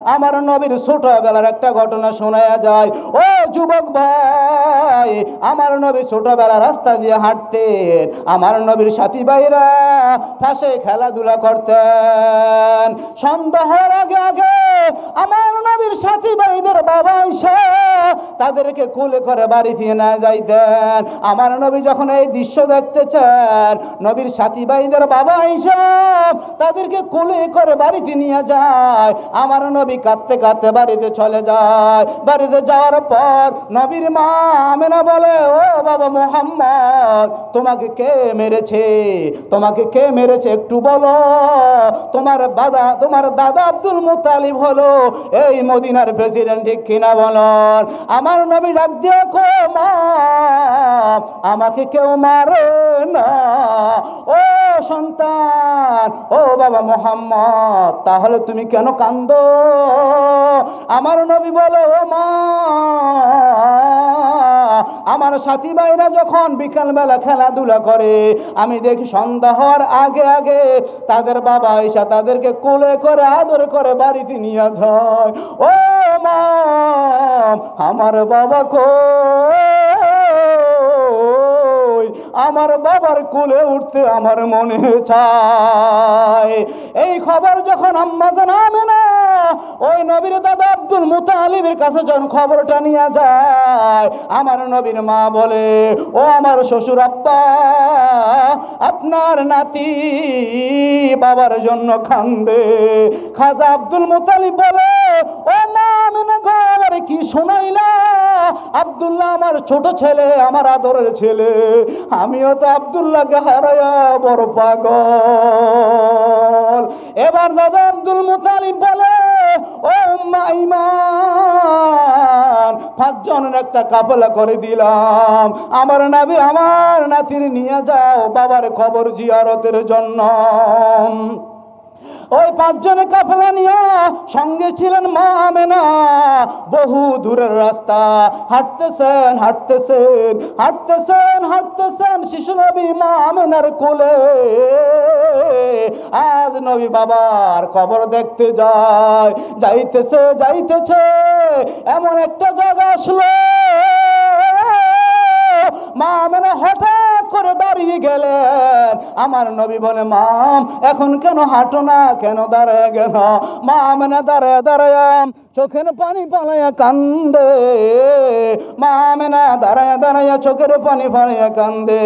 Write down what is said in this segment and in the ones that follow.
আমার নবীর ছোটবেলার একটা ঘটনা শোনা যায়। ও যুবক ভাই, আমার নবী ছোটবেলা রাস্তা দিয়ে হাঁটতেন, আমার নবীর সাথী ভাইরা পাশে খেলাধুলা করতেন। সন্ধ্যা হওয়ার আগে আগে আমার নবীর সাথী ভাইদের বাবা এসে তাদেরকে কোলে করে বাড়ি দিয়ে না যাইতেন। আমার নবী যখন এই দৃশ্য দেখতেছেন, নবীর সাথী ভাইদের বাবা এসে তাদেরকে কোলে করে বাড়িতে নিয়ে যায়। আমার নবী কাঁদতে কাঁদতে বাড়িতে চলে যায়। বাড়িতে যাওয়ার পর নবীর মা আমেনা বলে, ও বাবা মুহাম্মদ, তোমাকে কে মেরেছে? তোমাকে কে মেরেছে একটু বলো। তোমার দাদা আব্দুল মুত্তালিব হলো এই মদিনার প্রেসিডেন্ট, ঠিক কিনা বলুন? আমার নবী ডাক দিয়ে কো, মা আমাকে কেউ মারে না। ও সন্তান, ও বাবা মুহাম্মদ, তাহলে তুমি কেন কান্দো? আমার নবী বলে, ও মা, আমার সাথী ভাইরা যখন বিকালবেলা খেলাধুলা করে, আমি দেখি সন্ধ্যা হওয়ার আগে আগে তাদের বাবা এসে তাদেরকে কোলে করে আদর করে বাড়িতে নিয়ে যায়। ও মা, আমার বাবা কই? আমার বাবার কোলে উঠতে আমার মনে চায়। এই খবর যখন আম্মা জান আমেনা ওই নবীর দাদা আব্দুল মুত্তালিবের কাছে যখন খবরটা নিয়ে যায়, আমার নবীর মা বলে, ও আমার শ্বশুর আব্বা, আপনার নাতি বাবার জন্য কান্দে। খাজা আব্দুল মুত্তালিব বলে, ও মা আমেনা গো, আমারে কি শোনাইলা? আব্দুল্লাহ আমার ছোট ছেলে, আমার আদরের ছেলে, আমিও তো আব্দুল্লাহকে হারায়া বড় পাগল। এবার দাদা আব্দুল মুত্তালিব বলে, ও মাইমান, 5 জনের একটা কাফেলা করে দিলাম, আমার নাতির নিয়ে যাও বাবার কবর জিয়ারতের জন্য। ওই 5 জনের কাফেলা নিয়ে সঙ্গে ছিলেন মা আমেনা। বহু দূরের রাস্তা হাঁটতেছেন হাঁটতেছেন হাঁটতেছেন হাঁটতেছেন শিশু নবী মা আমেনার কোলে। আজ নবী বাবার কবর দেখতে যাইতেছে এমন একটা জায়গা আসলো, মা আমেনা হঠাৎ করে দাঁড়িয়ে গেলেন। আমার নবী বলে, মা এখন কেন হাঁটো না, কেন দাঁড়ায় গেল? মা আমেনা দাঁড়ায় চোখের পানি পালাইয়া কান্দে। মা আমেনা দাঁড়ায় চোখের পানি ফালাইয়া কান্দে।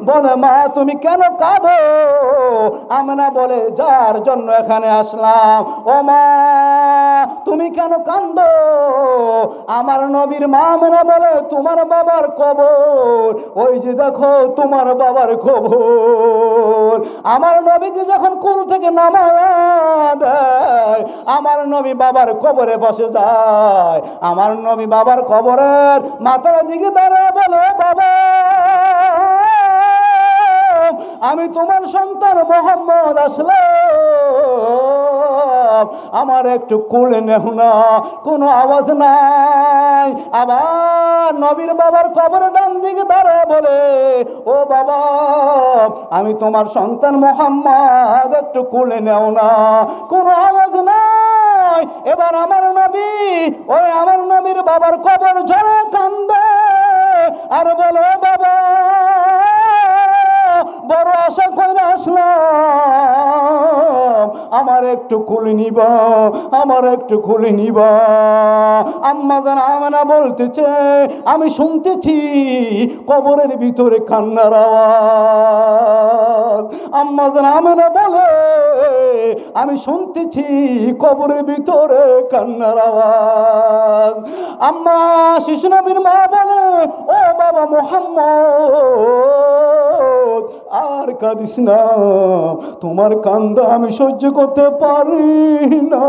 বলে, মা তুমি কেন কাঁদো? আমেনা বলে, যার জন্য এখানে আসলাম। ও মা, তুমি কেন কান্দো? আমার নবীর মা আমেনা বলে, তোমার বাবার কবর, ওই যে দেখো তোমার বাবার কবর। আমার নবীকে যখন কুল থেকে নামায়া দেয়, আমার নবী বাবার কবরে বসে যায়। আমার নবী বাবার কবরের মাথার দিকে দাঁড়ায় বলে, বাবা, আমি তোমার সন্তান মোহাম্মদ আসলাম, আমার একটু কোলে নেও না। কোনো আওয়াজ নাই। আবার নবীর বাবার কবর ডান দিকে দাঁড়ায় বলে, ও বাবা, আমি তোমার সন্তান মোহাম্মদ, একটু কোলে নেও না। কোনো আওয়াজ নাই। এবার আমার নবীর বাবার কবর ঝরে কান্দে আর বলে, বাবা, বড় আশা করে আসলাম, আমার একটু কোলে নিবা, আমার একটু কোলে নিবা। আম্মা জান আমেনা বলতেছে, আমি শুনতেছি কবরের ভিতরে কান্নার আওয়াজ। আম্মা জান আমেনা বলে, আমি শুনতেছি কবরের ভিতরে কান্নার আওয়াজ। আম্মা শিশু নবীর মা বলে, ও বাবা মুহাম্মদ, আর কাঁদিস না, তোমার কান্দা আমি সহ্য করতে পারি না।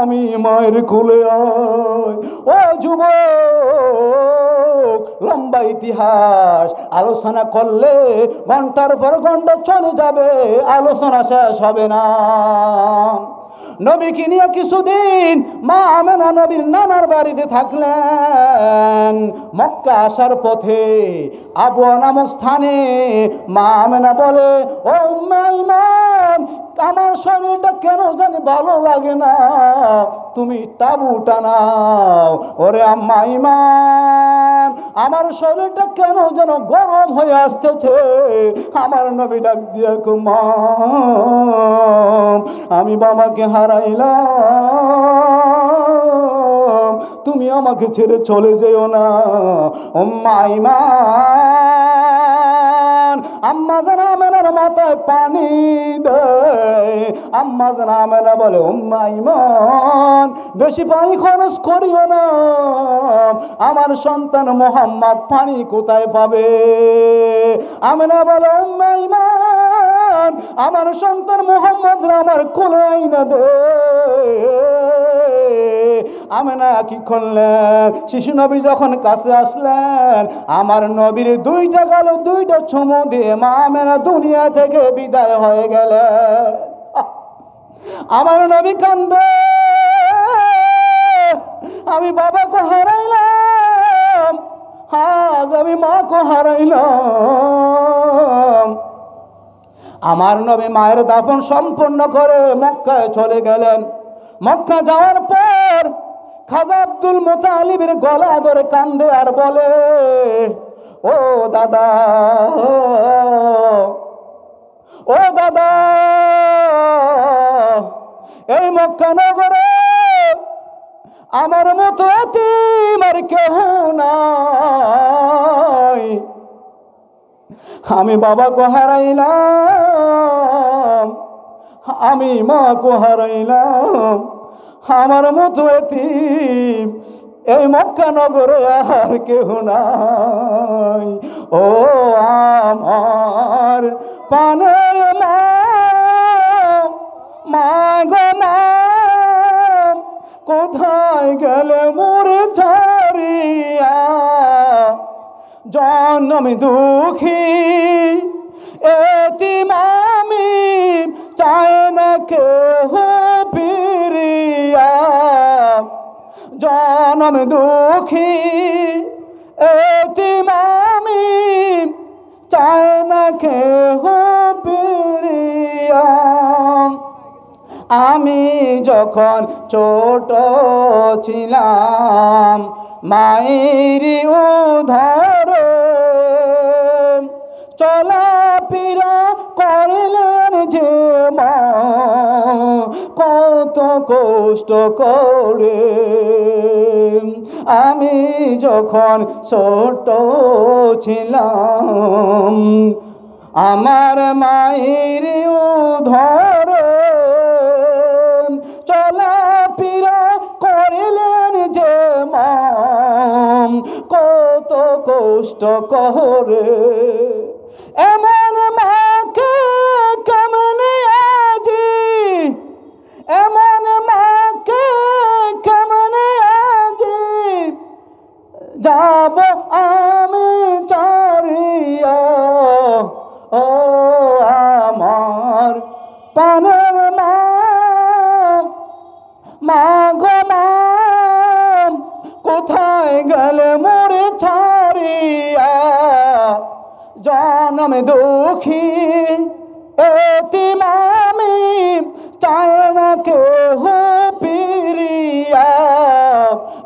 আমি মায়ের কোলে আয়। ও যুবক, লম্বা ইতিহাস আলোচনা করলে ঘন্টার পর ঘন্টা চলে যাবে, আলোচনা শেষ হবে না। নবীকে নিয়ে কিছুদিন মা আমেনা নবীর নানার বাড়িতে থাকলেন। মক্কা আসার পথে আবওয়া নামক স্থানে মা আমেনা বলে, ও উম্মে আইমান, আমার শরীরটা কেন জানি ভালো লাগে না, তুমি তাঁবুটা নাও। ওরে আম্মা আইমান, আমার শরীরটা কেন যেন গরম হয়ে আসতেছে। আমার নবী ডাক দিয়ে, মা, আমি বাবাকে হারাইলাম, তুমি আমাকে ছেড়ে চলে যেও না। উম্মে আইমান আম্মা জান আমেনার মাথায় পানি দেয়। আম্মা জান আমেনা বলে, উম্মে আইমান, বেশি পানি খরচ করিও না, আমার সন্তান মোহাম্মদ পানি কোথায় পাবে? আমেনা বলে, উম্মে আইমান, আমার সন্তান মোহাম্মদ আমার কোলে আইনা দে। আমেনা কি করলেন? শিশু নবী যখন কাছে আসলেন, আমার নবীর দুইটা গাল দুইটা চুমু দিয়ে মা আমেনা দুনিয়া থেকে বিদায় হয়ে গেলেন। আমার নবী কান্দে, আমি বাবাকে হারাইলাম, আজ আমি মাকে হারাইলাম। আমার নবী মায়ের দাফন সম্পন্ন করে মক্কায় চলে গেলেন। মক্কা যাওয়ার পর খাজা আব্দুল মুতালিবের গলা ধরে কান্দে আর বলে, ও দাদা, ও দাদা, এই মক্কা নগরে আমার মতো এতিম আর কেহ নাই। আমি বাবাকে হারাইলাম, আমি মাকে হারাইলাম, আমার মতো এতিম এই মক্কা নগরে আর কেহ নাই। ও আমার পানের মা, মা গো মা, কোথায় গেলে মোরে ছাড়িয়া? জনম দুঃখী এতিম আমি, চায় না কেহ ফিরিয়া। জনম দুঃখী এতিম আমি, চায় না কেহ ফিরিয়া। আমি যখন ছোট ছিলাম মায়েরই উদরে চলাফেরা করলেন যে মা, কত কষ্ট করে। আমি যখন ছোট ছিলাম আমার মায়ের উদরে চলাফেরা করলেন যে মা, কত কষ্ট করে। এমন মাকে কেমনে আজি, এমন মাকে কেমনে আজি যাব আমি চারিয়া। ও আমার প্রাণের মা, মা গো মা, কোথায় গেলে মোরে ছাড়িয়া? জনম দুঃখী এতিম আমি, চায় না কেহ ফিরিয়া।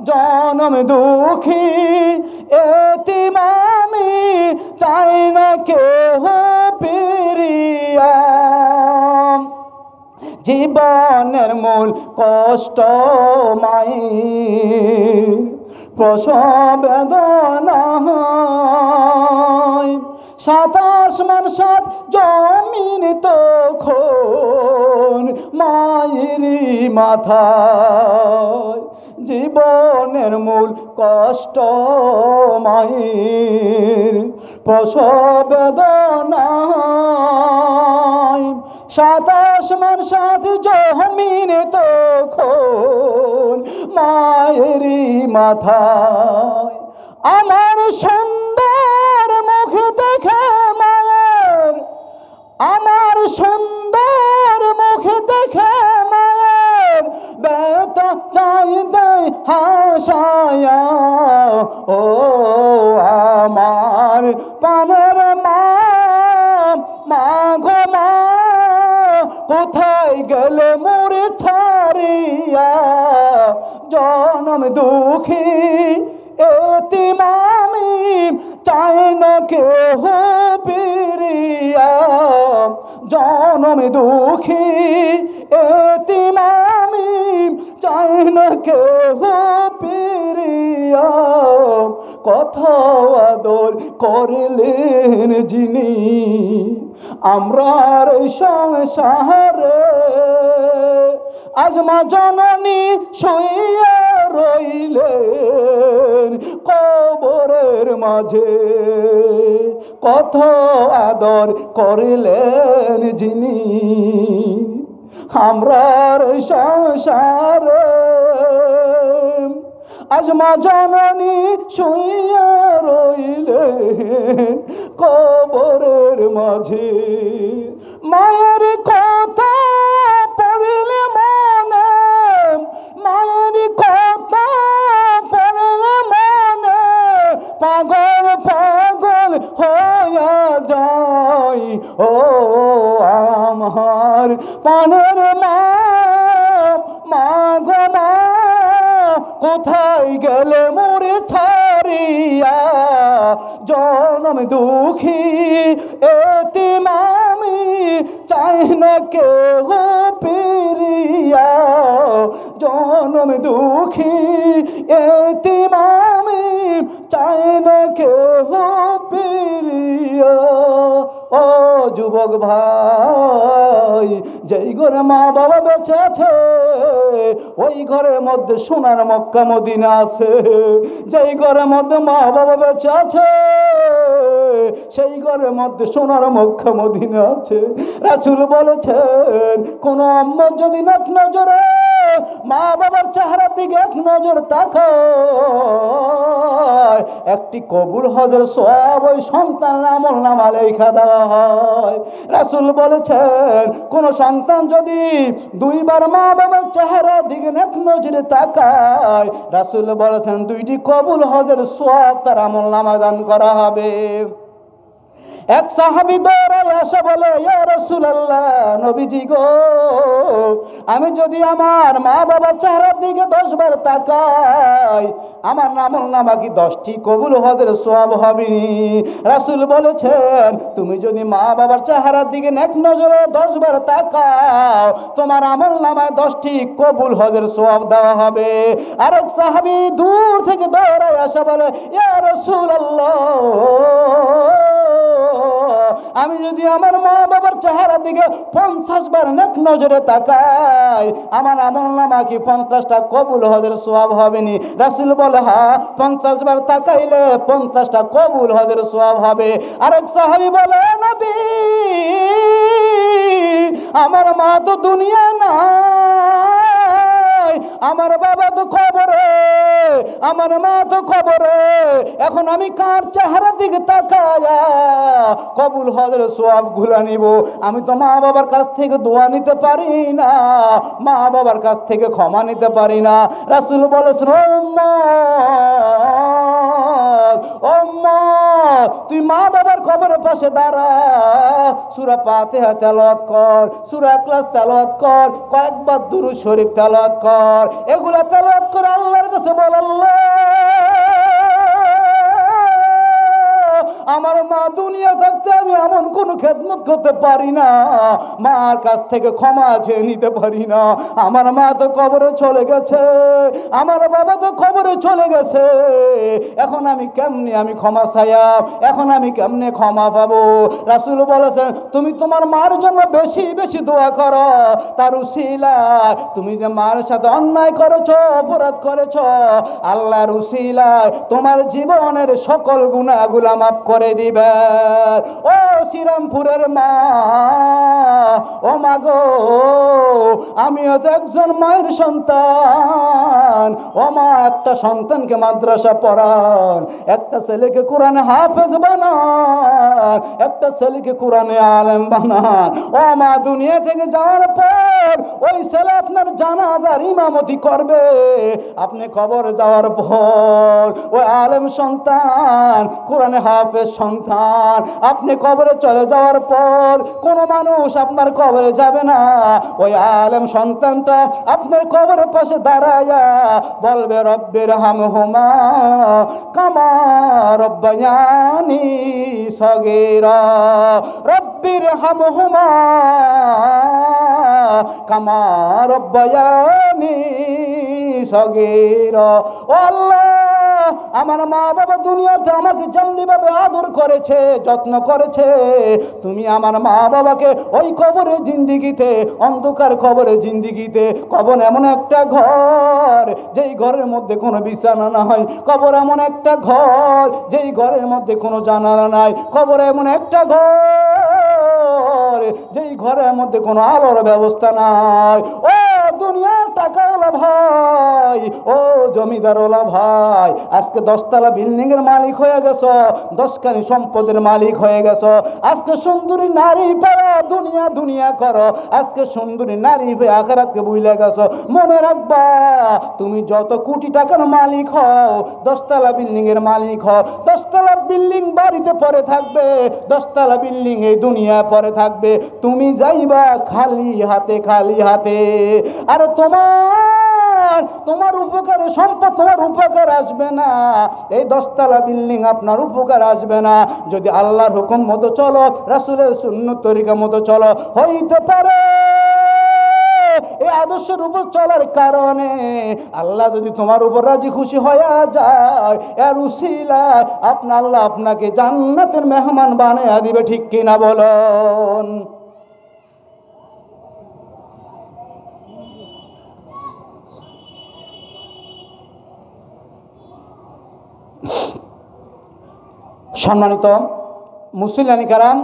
জনম দুঃখী এতিম আমি, চায় না কেহ ফিরিয়া। জীবনের মূল কষ্ট মায়ের প্রসব বেদনা, সাত আসমান সাত জমিন তখন মায়েরই মাথায়। জীবনের মূল কষ্ট মায়ের প্রসব বেদনা, সাত আসমান সাত জমিন তখন মায়েরই মাথায়। আমার সুন্দর মুখ দেখে মায়ের, আমার সুন্দর মুখ দেখে মায়ের বেতা চাই দেয় হাসায়া ও আমার পানের মা, মা গো মা কোথায় গেলে মোরে ছাড়িয়া, জনম দুঃখী এতিম আমি চাই না কেহ পিরিয়া, জনম দুঃখী এতিম আমি চাই না কেহ পিরিয়া, কত আদর করলেন যিনি আমরার সংসারে, আজ মা জননী শুইয়া রইলেন কবরের মাঝে, কত আদর করলেন যিনি আমরার সংসারে, আজ মা জননী শুইয়া রইলেন কবরের মাঝে, মায়ের কথা পড়লে মনে, মায়ের কথা পড়লে মনে পাগল পাগল হইয়া যায় ও আমার পানের মা, মা গো মা কোথায় গেলে মোরে ছাড়িয়া, জনম দুঃখী এতিম আমি চাই না কেহ পিরিয়া, জনম দুঃখী এতিম আমি চাই না কেহ পিরিয়া। ও যুবক ভাই, যেই ঘরে মা বাবা বেঁচে আছে ওই ঘরের মধ্যে সোনার মক্কা মদিনা আছে, যেই ঘরের মধ্যে মা বাবা বেঁচে আছে সেই ঘরের মধ্যে সোনার মক্কা মদিনা আছে। রাসূল বলেছেন কোন আম্মা যদি এক নজরে মা বাবার চেহারার দিকে এক নজর তাকায়, একটি কবুল হজের সওয়াব ওই সন্তানের আমলনামা লেখা দেওয়া হয়। রাসূল বলেছেন কোন সন্তান যদি দুইবার মা বাবার চেহারার দিকে এক নজরে তাকায়, রাসূল বলেছেন দুইটি কবুল হজের সওয়াব তার আমলনামা দান করা হবে। এক সাহাবী দৌড়ায় এসে বলে, ইয়া রাসূলুল্লাহ, নবীজি গো, আমি যদি আমার মা বাবার চেহারার দিকে 10 বার তাকাই আমার আমলনামা কি 10টি কবুল হজের সওয়াব হবে নি? রাসূল বলেছেন তুমি যদি মা বাবার চেহারার দিকে এক নজরে 10 বার তাকাও তোমার আমলনামায় 10টি কবুল হজের সওয়াব দেওয়া হবে। আরেক সাহাবী দূর থেকে দৌড়ায় এসে বলে, ইয়া রাসূলুল্লাহ, আমি যদি আমার মা বাবার চেহারার দিকে 50 বার নেক নজরে তাকাই আমার আমলনামা কি 50টা কবুল হজের সওয়াব হবে নি? রাসূল বলে হ্যাঁ, 50 বার তাকাইলে 50টা কবুল হজের সওয়াব হবে। আরেক সাহাবী বলে, নবী আমার মা তো দুনিয়া না, আমার বাবা তো খবরে, আমার মা তো খবরে, এখন আমি কার চেহারার দিকে তাকায়া কবুল হজের সওয়াব গুলা নিব? আমি তো মা বাবার কাছ থেকে দোয়া নিতে পারি না, মা বাবার কাছ থেকে ক্ষমা নিতে পারি না। রাসূল বলেছেন, ও মা, তুই মা বাবার কবরের পাশে দাঁড়া, সূরা ফাতিহা তেলাওয়াত কর, সূরা ইখলাস তেলাওয়াত কর, কয়েকবার দুরূদ শরীফ তেলাওয়াত কর, এগুলা তেলাওয়াত করে আল্লাহর কাছে বল, আল্লাহ আমার মা দুনিয়া থাকতে আমি এমন কোন খেদমত করতে পারি না, মার কাছ থেকে ক্ষমা চেয়ে নিতে পারি না। আমার মা তো কবরে চলে গেছে, আমার বাবা তো কবরে চলে গেছে, এখন আমি কেমনে আমি ক্ষমা চাইয়া, এখন আমি কেমনে ক্ষমা পাবো? রাসূল বলেছেন তুমি তোমার মার জন্য বেশি বেশি দোয়া করো, তার উসিলায় তুমি যে মার সাথে অন্যায় করেছো, অপরাধ করেছো, আল্লাহর উসিলায় তোমার জীবনের সকল গুনাহগুলো মাফ করে দিবে। ও শ্রীরামপুরের মা, ও মা গো, আমিও তো একজন মায়ের সন্তান। ও মা, একটা সন্তানকে মাদ্রাসা পড়ান, একটা ছেলেকে কোরআনে হাফেজ বানান, একটা ছেলেকে কোরআনে আলেম বানান। ও মা, দুনিয়া থেকে যাওয়ার পর ওই ছেলে আপনার জানাজার ইমামতি করবে। আপনি কবরে যাওয়ার পর ওই আলেম সন্তান, কোরআনে হাফেজ সন্তান, আপনি কবরে চলে যাওয়ার পর কোনো মানুষ আপনার কবরে যাবে না। ওই আলেম সন্তানটা আপনার কবরের পাশে দাঁড়ায়া বলবে রব্বির হামহুমা কামা রব্বায়ানি সগীরা, রব্বির হামহুমা কামা রব্বায়ানি সগীরা। ও আল্লাহ, আমার মা বাবা দুনিয়াতে আমাকে যেমনিভাবে আদর করেছে, যত্ন করেছে, তুমি আমার মা বাবাকে ওই কবরে জিন্দিগিতে, অন্ধকার কবরে জিন্দিগিতে, কবর এমন একটা ঘর যেই ঘরের মধ্যে কোনো বিছানা না হয়, কবর এমন একটা ঘর যেই ঘরের মধ্যে কোনো জানালা নাই, কবর এমন একটা ঘর যেই ঘরের মধ্যে কোনো আলোর ব্যবস্থা নাই। ও দুনিয়ার টাকাওয়ালা ভাই, ও জমিদারওয়ালা ভাই, আজকে 10 তলা বিল্ডিং এর মালিক হয়ে গেছো, 10খানি সম্পদের মালিক হয়ে গেছো, আজকে সুন্দরী নারী পাওয়া দুনিয়া দুনিয়া করো, আজকে সুন্দরী নারী পেয়ে আখিরাতকে ভুলে গেছো। মনে রাখবা, তুমি যত কোটি টাকার মালিক হও, 10 তলা বিল্ডিং এর মালিক হও, 10 তলা বিল্ডিং বাড়িতে পড়ে থাকবে, 10 তলা বিল্ডিং এই দুনিয়া পড়ে থাকবে, তুমি যাইবা খালি হাতে, খালি হাতে। আর তোমার উপকারে সম্পদ তোমার উপকার আসবে না, এই 10 তলা বিল্ডিং আপনার উপকার আসবে না। যদি আল্লাহর হুকুম মতো চলো, রাসূলের সুন্নত তরিকা মতো চলো, হইতে পারে এই আদর্শের উপর চলার কারণে আল্লাহ যদি তোমার উপর রাজি খুশি হয়ে যায়, এর উসিলায় আল্লাহ আপনাকে জান্নাতের মেহমান বানিয়ে দিবে। ঠিক কিনা বলুন? সম্মানিত মুসলিয়ানি কারাম,